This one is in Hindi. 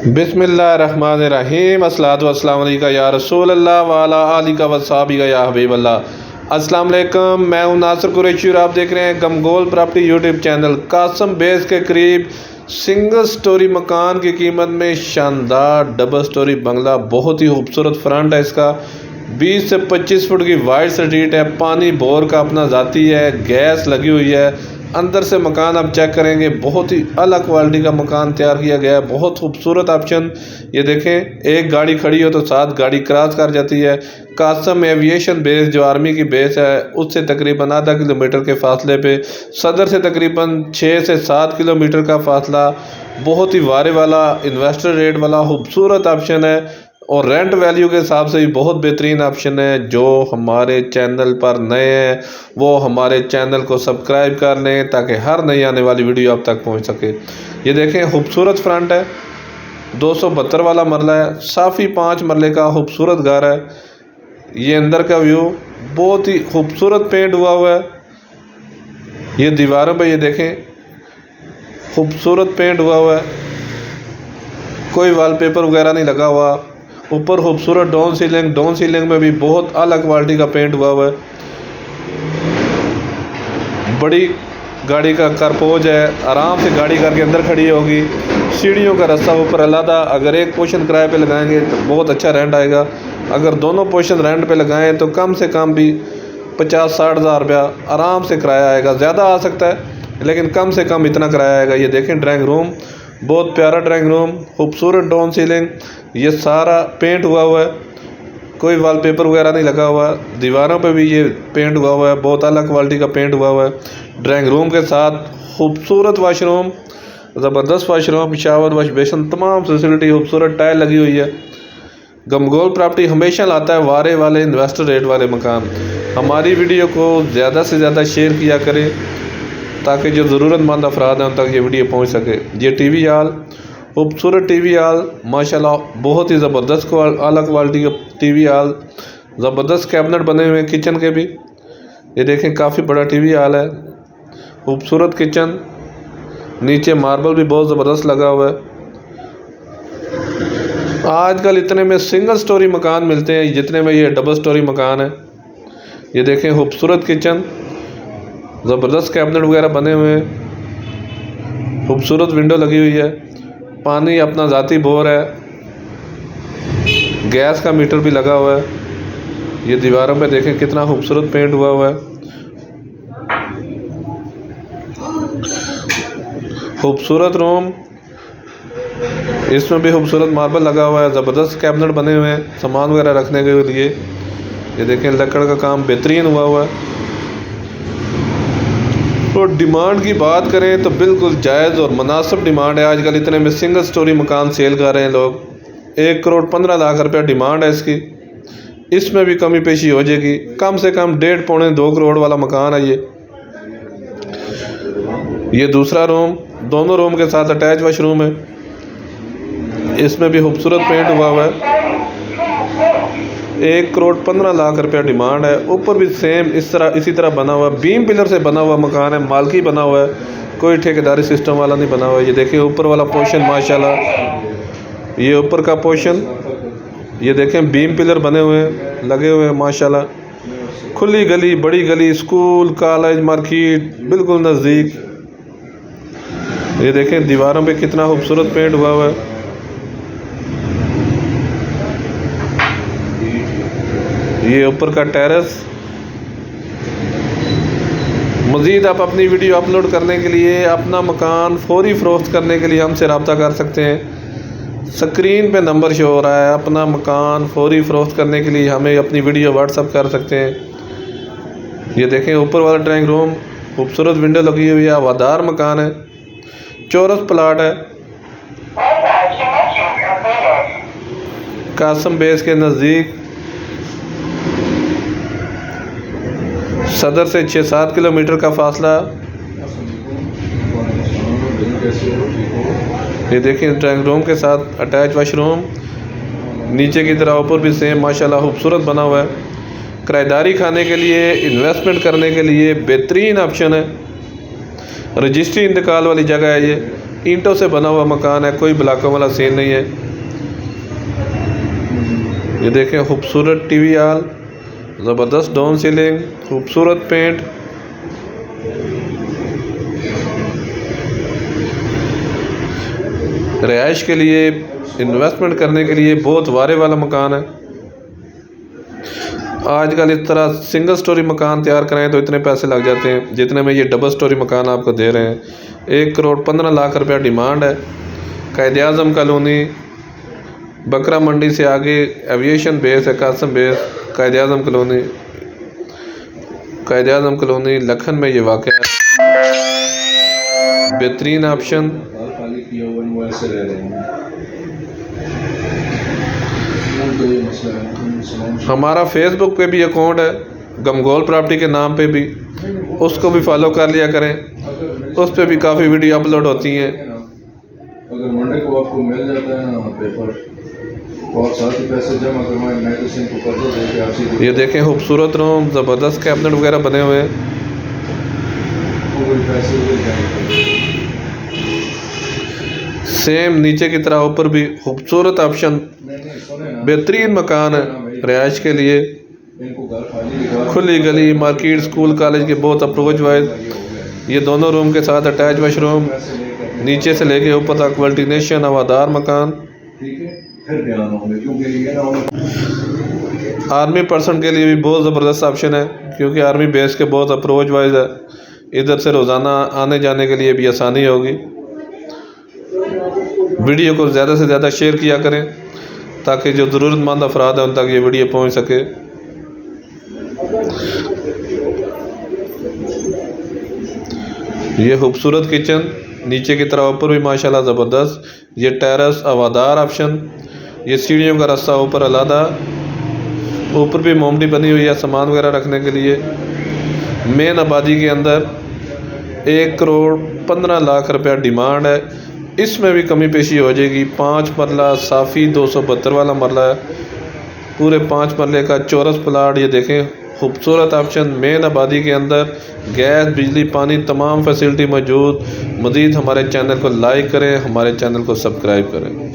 बिस्मिल्लाहिर्रहमानिर्रहीम अस्सलातु वस्सलामु अलैका या रसूल अल्लाह व अला आलिका व सहाबिका या हबीब अल्लाह। अस्सलाम वालेकुम, मैं हूं नासिर कुरैशी और आप देख रहे हैं गमगोल प्रॉपर्टी यूट्यूब चैनल। कासम बेस के करीब सिंगल स्टोरी मकान की कीमत में शानदार डबल स्टोरी बंगला, बहुत ही खूबसूरत फ्रंट है इसका। 20 से 25 फुट की वाइड स्ट्रीट है, पानी बोर का अपना ज़ाती है, गैस लगी हुई है। अंदर से मकान आप चेक करेंगे, बहुत ही अलग क्वालिटी का मकान तैयार किया गया है, बहुत खूबसूरत ऑप्शन। ये देखें, एक गाड़ी खड़ी हो तो 7 गाड़ी क्रॉस कर जाती है। कासम एविएशन बेस जो आर्मी की बेस है उससे तकरीबन आधा किलोमीटर के फासले पे, सदर से तकरीबन 6 से 7 किलोमीटर का फासला। बहुत ही वारे वाला, इन्वेस्टर रेट वाला खूबसूरत ऑप्शन है और रेंट वैल्यू के हिसाब से भी बहुत बेहतरीन ऑप्शन है। जो हमारे चैनल पर नए हैं वो हमारे चैनल को सब्सक्राइब कर लें ताकि हर नई आने वाली वीडियो आप तक पहुंच सके। ये देखें, खूबसूरत फ्रंट है, 272 वाला मरला है, साफ़ी 5 मरले का खूबसूरत घर है। ये अंदर का व्यू बहुत ही खूबसूरत पेंट हुआ है। ये दीवारों पे ये देखें, खूबसूरत पेंट हुआ है, कोई वॉलपेपर वगैरह नहीं लगा हुआ। ऊपर खूबसूरत डाउन सीलिंग में भी बहुत अलग क्वालिटी का पेंट हुआ है। बड़ी गाड़ी का कारपोज है, आराम से गाड़ी करके अंदर खड़ी होगी। सीढ़ियों का रास्ता ऊपर अलग, अगर एक पोर्शन किराए पे लगाएंगे तो बहुत अच्छा रेंट आएगा। अगर दोनों पोर्शन रेंट पे लगाएं तो कम से कम भी 50-60 हज़ार रुपया आराम से किराया आएगा। ज़्यादा आ सकता है लेकिन कम से कम इतना किराया आएगा। ये देखें, ड्राइंग रूम, बहुत प्यारा ड्राइंग रूम, खूबसूरत डाउन सीलिंग, ये सारा पेंट हुआ है, कोई वॉलपेपर वगैरह नहीं लगा हुआ। दीवारों पे भी ये पेंट हुआ है, बहुत अलग क्वालिटी का पेंट हुआ है। ड्राइंग रूम के साथ खूबसूरत वाशरूम, ज़बरदस्त वाशरूम, शावर, वाश बेसिन, तमाम फैसिलिटी, खूबसूरत टाइल लगी हुई है। गमगोल प्रॉपर्टी हमेशा लाता है वारे वाले इन्वेस्टर रेट वाले मकान। हमारी वीडियो को ज़्यादा से ज़्यादा शेयर किया करें ताकि जो ज़रूरतमंद अफराद हैं उन तक ये वीडियो पहुंच सके। ये टीवी हॉल, खूबसूरत टीवी हॉल, माशाल्लाह बहुत ही ज़बरदस्त अलग क्वालिटी का टीवी हॉल, ज़बरदस्त कैबिनेट बने हुए हैं किचन के भी। ये देखें, काफ़ी बड़ा टीवी हॉल है, खूबसूरत किचन, नीचे मार्बल भी बहुत ज़बरदस्त लगा हुआ है। आजकल इतने में सिंगल स्टोरी मकान मिलते हैं जितने में ये डबल स्टोरी मकान है। ये देखें, खूबसूरत किचन, ज़बरदस्त कैबिनेट वगैरह बने हुए हैं, खूबसूरत विंडो लगी हुई है, पानी अपना ज़ाती बोर है, गैस का मीटर भी लगा हुआ है। ये दीवारों पे देखें कितना खूबसूरत पेंट हुआ है, खूबसूरत रूम, इसमें भी खूबसूरत मार्बल लगा हुआ है, ज़बरदस्त कैबिनेट बने हुए हैं सामान वगैरह रखने के लिए। ये देखें, लकड़ का काम बेहतरीन हुआ है। तो डिमांड की बात करें तो बिल्कुल जायज़ और मुनासिब डिमांड है। आजकल इतने में सिंगल स्टोरी मकान सेल कर रहे हैं लोग। 1,15,00,000 रुपया डिमांड है इसकी, इसमें भी कमी पेशी हो जाएगी। कम से कम 1.5-2 करोड़ वाला मकान है ये दूसरा रूम, दोनों रूम के साथ अटैच वाशरूम है, इसमें भी खूबसूरत पेंट हुआ है। 1,15,00,000 रुपया डिमांड है। ऊपर भी सेम इसी तरह बना हुआ, बीम पिलर से बना हुआ मकान है, मालकी बना हुआ है, कोई ठेकेदारी सिस्टम वाला नहीं बना हुआ है। ये देखिए ऊपर वाला पोर्शन माशाल्लाह, ये ऊपर का पोर्शन, ये देखें बीम पिलर बने हुए हैं, लगे हुए हैं माशाल्लाह। खुली गली, बड़ी गली, स्कूल, कॉलेज, मार्केट बिल्कुल नज़दीक। ये देखें दीवारों पे कितना खूबसूरत पेंट हुआ है। ये ऊपर का टेरेस। मज़ीद आप अपनी वीडियो अपलोड करने के लिए, अपना मकान फौरी फ़रोख्त करने के लिए हमसे रब्ता कर सकते हैं। स्क्रीन पे नंबर शो हो रहा है। अपना मकान फौरी फ़रोख्त करने के लिए हमें अपनी वीडियो व्हाट्सअप कर सकते हैं। ये देखें, ऊपर वाला ड्राइंग रूम, खूबसूरत विंडो लगी हुई है, हवादार मकान है, चौरस प्लाट है, कासम बेस के नज़दीक, सदर से 6-7 किलोमीटर का फासला। ये देखिए, ड्राइंग रूम के साथ अटैच वाशरूम, नीचे की तरफ ऊपर भी सेम माशाल्लाह खूबसूरत बना हुआ है। किराएदारी खाने के लिए, इन्वेस्टमेंट करने के लिए बेहतरीन ऑप्शन है। रजिस्ट्री इंतकाल वाली जगह है ये, ईंटों से बना हुआ मकान है, कोई ब्लॉकों वाला सीन नहीं है। ये देखें खूबसूरत टीवी हॉल, ज़बरदस्त डाउन सीलिंग, खूबसूरत पेंट। रिहाइश के लिए, इन्वेस्टमेंट करने के लिए बहुत वारे वाला मकान है। आजकल इस तरह सिंगल स्टोरी मकान तैयार कराएं तो इतने पैसे लग जाते हैं जितने में ये डबल स्टोरी मकान आपको दे रहे हैं। 1,15,00,000 रुपया डिमांड है। कायद-ए-आज़म कॉलोनी, बकरा मंडी से आगे एविएशन बेस है, कासम बेस, कायद-ए-आज़म कॉलोनी लखन में ये वाक़या है। बेहतरीन ऑप्शन। हमारा फेसबुक पे भी अकाउंट है गमगोल प्रॉपर्टी के नाम पे भी, उसको भी फॉलो कर लिया करें, उस पर भी काफ़ी वीडियो अपलोड होती हैं। अगर मंडे को आपको मिल जाता है ना पेपर तो आप साथ ही पैसे जमा करवाएं, मैं तो सिंह को कर दो आपसे। ये देखें खूबसूरत रूम, ज़बरदस्त कैबिनेट वगैरह बने हुए हैं। सेम नीचे की तरह ऊपर भी खूबसूरत ऑप्शन, बेहतरीन मकान है रिहाइश के लिए। खुली गली, मार्केट, स्कूल, कॉलेज के बहुत अप्रोच वाइज। ये दोनों रूम के साथ अटैच वाशरूम, नीचे से लेके ऊपर तक वेंटिलेशन, हवादार मकान। आर्मी पर्सन के लिए भी बहुत ज़बरदस्त ऑप्शन है क्योंकि आर्मी बेस के बहुत अप्रोच वाइज है, इधर से रोज़ाना आने जाने के लिए भी आसानी होगी। वीडियो को ज़्यादा से ज़्यादा शेयर किया करें ताकि जो ज़रूरतमंद अफराद हैं उन तक ये वीडियो पहुंच सके। ये खूबसूरत किचन, नीचे की तरफ ऊपर भी माशाल्लाह ज़बरदस्त। ये टेरेस, हवादार ऑप्शन। ये सीढ़ियों का रास्ता ऊपर अलग, ऊपर भी मोमडी बनी हुई है सामान वगैरह रखने के लिए। मेन आबादी के अंदर 1,15,00,000 रुपया डिमांड है। इसमें भी कमी पेशी हो जाएगी। 5 मरला साफ़ी 272 वाला मरला है, पूरे 5 मरले का चौरस प्लाट। ये देखें खूबसूरत ऑप्शन, मेन आबादी के अंदर, गैस, बिजली, पानी तमाम फैसिलिटी मौजूद। मज़ीद हमारे चैनल को लाइक करें, हमारे चैनल को सब्सक्राइब करें।